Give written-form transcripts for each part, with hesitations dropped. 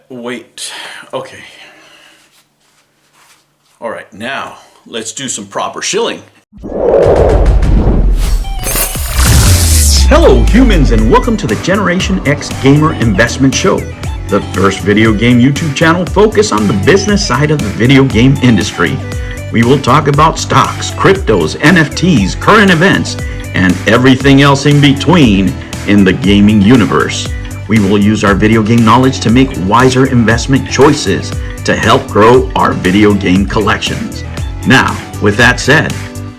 Wait, okay. All right, now let's do some proper shilling. Hello humans, and welcome to the Generation X Gamer Investment Show, the first video game YouTube channel focused on the business side of the video game industry. We will talk about stocks, cryptos, NFTs, current events, and everything else in between in the gaming universe. We will use our video game knowledge to make wiser investment choices to help grow our video game collections. Now, with that said,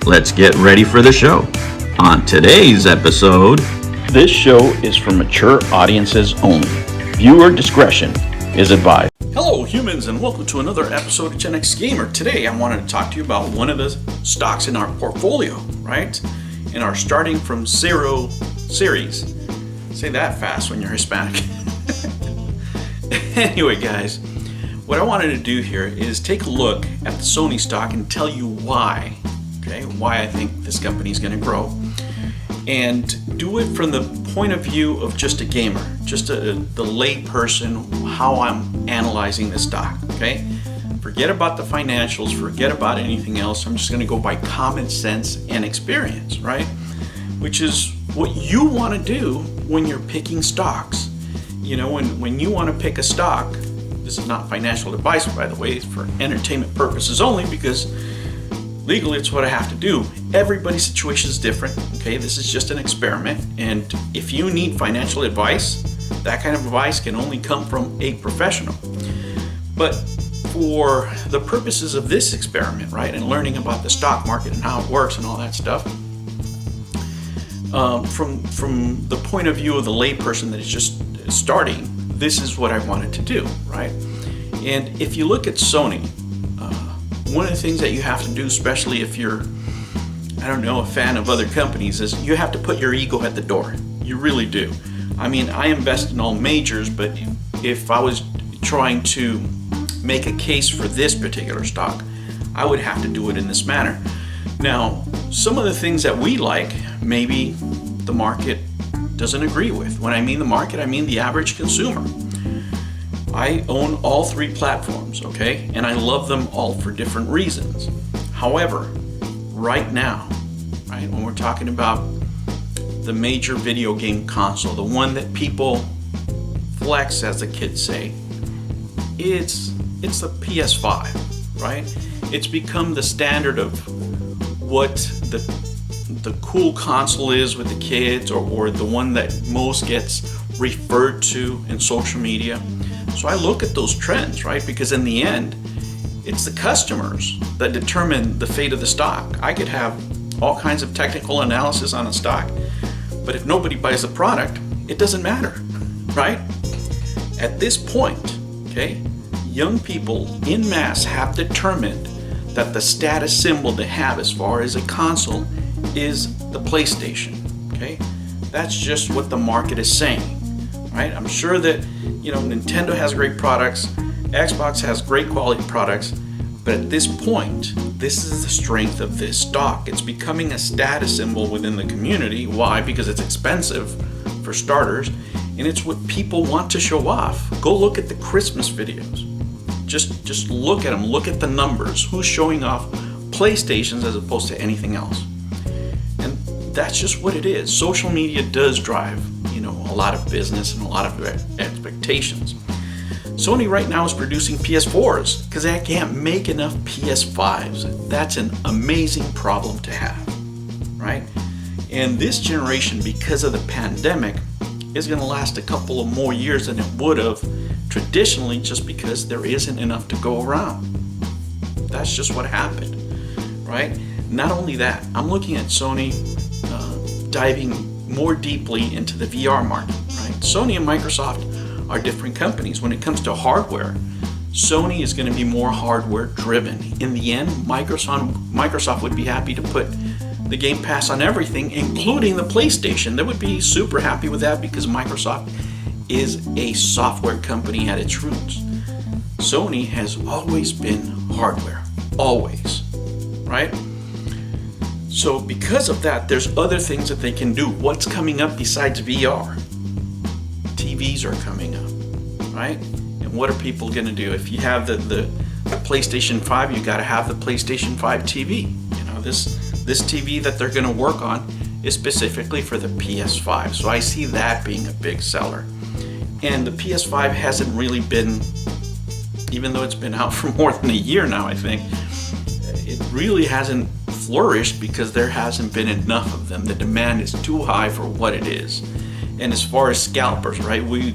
let's get ready for the show. On today's episode, this show is for mature audiences only. Viewer discretion is advised. Hello humans, and welcome to another episode of Gen X Gamer. Today I wanted to talk to you about one of the stocks in our portfolio, right? In our starting from zero series. Say that fast when you're Hispanic. Anyway guys, what I wanted to do here is take a look at the Sony stock and tell you why, okay, why I think this company is going to grow, and do it from the point of view of just a gamer, just the lay person, how I'm analyzing the stock, okay? Forget about the financials, forget about anything else. I'm just going to go by common sense and experience, right? Which is what you want to do when you're picking stocks. You know, when you want to pick a stock, this is not financial advice, by the way, it's for entertainment purposes only, because legally it's what I have to do. Everybody's situation is different, okay? This is just an experiment, and if you need financial advice, that kind of advice can only come from a professional. But for the purposes of this experiment, right, and learning about the stock market and how it works and all that stuff, from the point of view of the layperson that is just starting, this is what I wanted to do, right? And if you look at Sony, one of the things that you have to do, especially if you're, I don't know, a fan of other companies, is you have to put your ego at the door. You really do. I mean, I invest in all majors, but if I was trying to make a case for this particular stock, I would have to do it in this manner. Now, some of the things that we like, maybe the market doesn't agree with. When I mean the market, I mean the average consumer. I own all three platforms, okay? And I love them all for different reasons. However, right now, right, when we're talking about the major video game console, the one that people flex, as the kids say, it's the PS5, right? It's become the standard of what the cool console is with the kids, or the one that most gets referred to in social media. So I look at those trends, right? Because in the end, it's the customers that determine the fate of the stock. I could have all kinds of technical analysis on a stock, but if nobody buys the product, it doesn't matter, right? At this point, okay, young people in mass have determined that the status symbol to have as far as a console is the PlayStation, okay? That's just what the market is saying, right? I'm sure that, you know, Nintendo has great products, Xbox has great quality products, but at this point, this is the strength of this stock. It's becoming a status symbol within the community. Why? Because it's expensive for starters, and it's what people want to show off. Go look at the Christmas videos. Just look at them, look at the numbers. Who's showing off PlayStations as opposed to anything else? And that's just what it is. Social media does drive, you know, a lot of business and a lot of expectations. Sony right now is producing PS4s because they can't make enough PS5s. That's an amazing problem to have, right? And this generation, because of the pandemic, is going to last a couple of more years than it would have traditionally, just because there isn't enough to go around. That's just what happened, right? Not only that, I'm looking at Sony diving more deeply into the VR market, right? Sony and Microsoft are different companies. When it comes to hardware, Sony is going to be more hardware driven. In the end, Microsoft would be happy to put the Game Pass on everything, including the PlayStation. They would be super happy with that because Microsoft is a software company at its roots. Sony has always been hardware, always, right? So because of that, there's other things that they can do. What's coming up besides VR? TVs are coming up, right? And what are people going to do? If you have the PlayStation 5, you got to have the PlayStation 5 TV. You know, this TV that they're going to work on is specifically for the PS5. So I see that being a big seller. And the PS5 hasn't really been, even though it's been out for more than a year now, I think, it really hasn't flourished because there hasn't been enough of them. The demand is too high for what it is. And as far as scalpers, right, we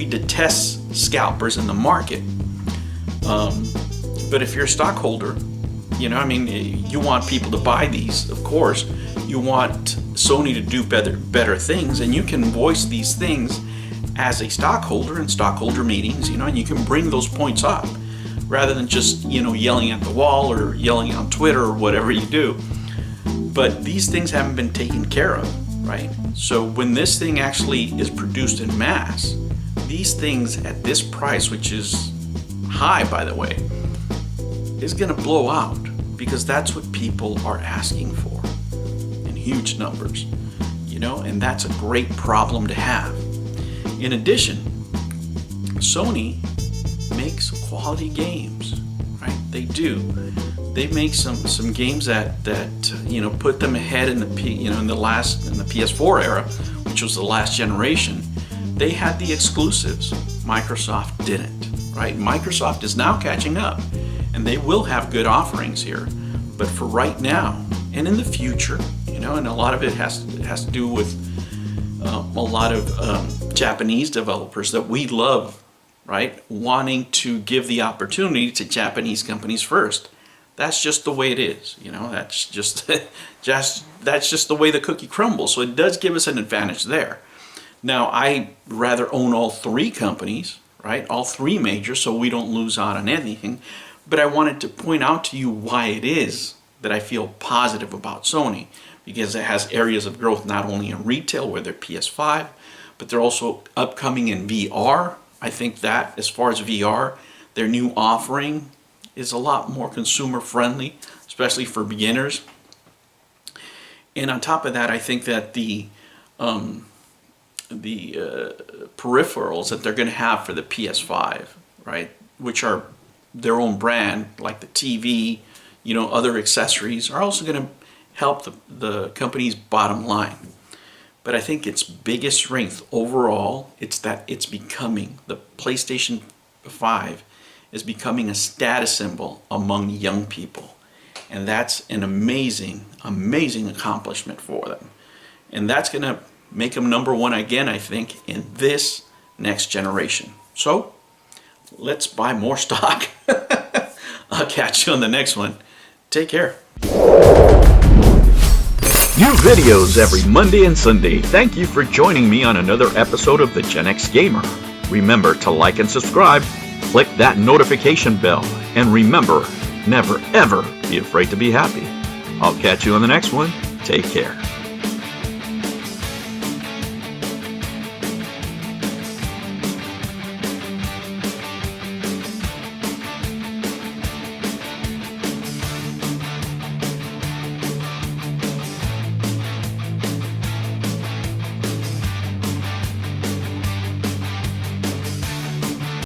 detest scalpers in the market. But if you're a stockholder, you know, I mean, you want people to buy these, of course. You want Sony to do better things, and you can voice these things as a stockholder in stockholder meetings, you know, and you can bring those points up rather than just, you know, yelling at the wall or yelling on Twitter or whatever you do. But these things haven't been taken care of, right? So when this thing actually is produced in mass, these things at this price, which is high, by the way, is going to blow out because that's what people are asking for in huge numbers, you know, and that's a great problem to have. In addition, Sony makes quality games, right? They do. They make some games that you know, put them ahead in the in the PS4 era, which was the last generation. They had the exclusives. Microsoft didn't, right? Microsoft is now catching up, and they will have good offerings here. But for right now and in the future, you know, and a lot of it has to do with a lot of Japanese developers that we love, right? Wanting to give the opportunity to Japanese companies first. That's just the way it is, you know. That's just that's just the way the cookie crumbles. So it does give us an advantage there. Now, I rather own all three companies, right? All three majors, so we don't lose out on anything. But I wanted to point out to you why it is that I feel positive about Sony, because it has areas of growth not only in retail with their PS5, but they're also upcoming in VR. I think that as far as VR, their new offering is a lot more consumer friendly, especially for beginners. And on top of that, I think that the peripherals that they're going to have for the PS5, right, which are their own brand, like the TV, you know, other accessories, are also going to help the company's bottom line. But I think its biggest strength overall, it's that it's becoming, the PlayStation 5 is becoming a status symbol among young people. And that's an amazing, amazing accomplishment for them. And that's going to make them number one again, I think, in this next generation. So, let's buy more stock. I'll catch you on the next one. Take care. New videos every Monday and Sunday. Thank you for joining me on another episode of the Gen X Gamer. Remember to like and subscribe, click that notification bell, and remember, never ever be afraid to be happy. I'll catch you on the next one. Take care.